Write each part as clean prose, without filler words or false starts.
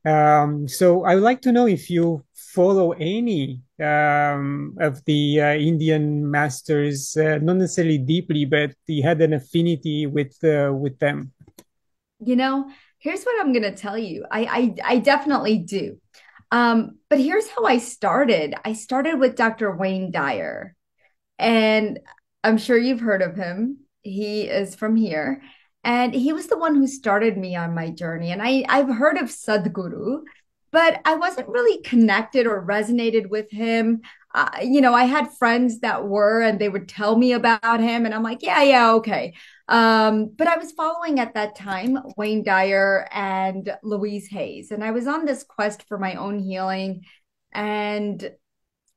So I would like to know if you follow any of the Indian masters, not necessarily deeply, but you had an affinity with them. You know, here's what I'm gonna tell you. I definitely do. But here's how I started. I started with Dr. Wayne Dyer, and I'm sure you've heard of him. He is from here, and he was the one who started me on my journey. And I've heard of Sadhguru, but I wasn't really connected or resonated with him. I had friends that were, and they would tell me about him, and I'm like, yeah, yeah, okay. But I was following at that time Wayne Dyer and Louise Hayes, and I was on this quest for my own healing, and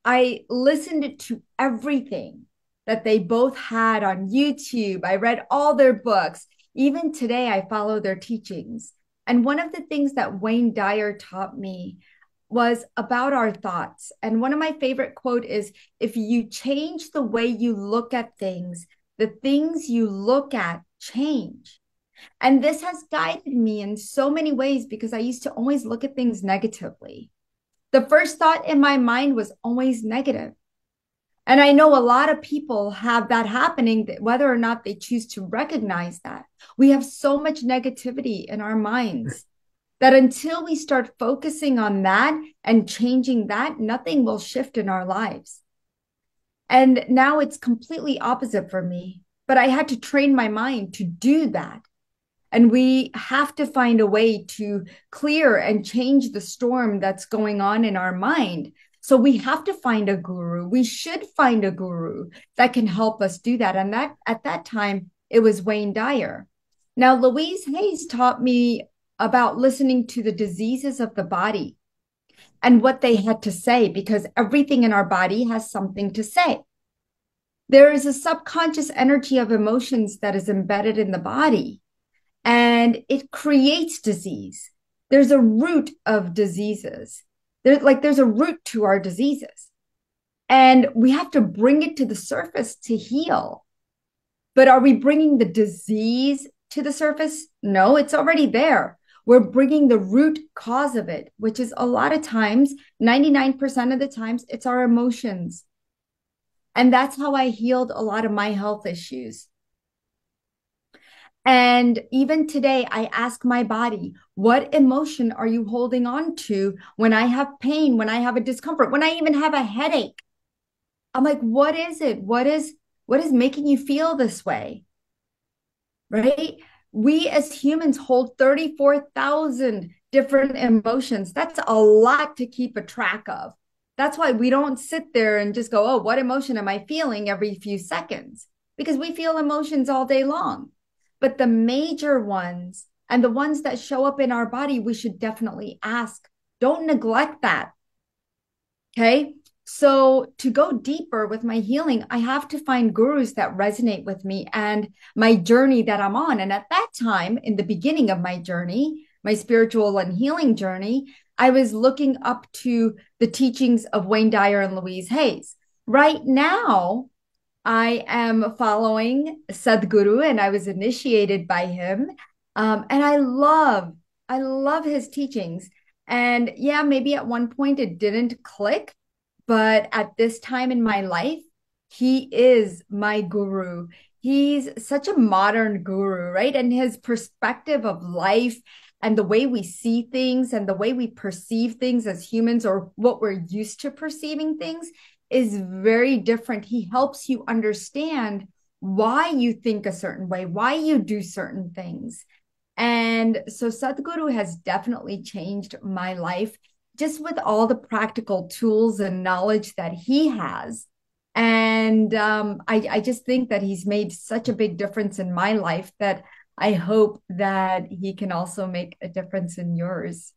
I listened to everything that they both had on YouTube. I read all their books. Even today, I follow their teachings. And one of the things that Wayne Dyer taught me was about our thoughts. And one of my favorite quote is, if you change the way you look at things, the things you look at change. And this has guided me in so many ways because I used to always look at things negatively. The first thought in my mind was always negative. And I know a lot of people have that happening, whether or not they choose to recognize that. We have so much negativity in our minds that until we start focusing on that and changing that, nothing will shift in our lives. And now it's completely opposite for me. But I had to train my mind to do that. And we have to find a way to clear and change the storm that's going on in our mind. So we have to find a guru. We should find a guru that can help us do that. And that at that time, it was Wayne Dyer. Now, Louise Hayes taught me about listening to the diseases of the body and what they had to say, because everything in our body has something to say. There is a subconscious energy of emotions that is embedded in the body, and it creates disease. There's a root of diseases. There's a root to our diseases. And we have to bring it to the surface to heal. But are we bringing the disease to the surface? No, it's already there. We're bringing the root cause of it, which is a lot of times, 99% of the times, it's our emotions. And that's how I healed a lot of my health issues. And even today, I ask my body, what emotion are you holding on to when I have pain, when I have a discomfort, when I even have a headache? I'm like, what is it? What is making you feel this way? Right? We as humans hold 34,000 different emotions. That's a lot to keep a track of. That's why we don't sit there and just go, oh, what emotion am I feeling every few seconds? Because we feel emotions all day long. But the major ones and the ones that show up in our body, we should definitely ask. Don't neglect that. Okay. So to go deeper with my healing, I have to find gurus that resonate with me and my journey that I'm on. And at that time, in the beginning of my journey, my spiritual and healing journey, I was looking up to the teachings of Wayne Dyer and Louise Hayes. Right now, I am following Sadhguru, and I was initiated by him. And I love his teachings. And yeah, maybe at one point it didn't click, but at this time in my life, he is my guru. He's such a modern guru, right? And his perspective of life and the way we see things and the way we perceive things as humans, or what we're used to perceiving things, is very different. He helps you understand why you think a certain way, why you do certain things. And so Sadhguru has definitely changed my life just with all the practical tools and knowledge that he has. And I just think that he's made such a big difference in my life that I hope that he can also make a difference in yours.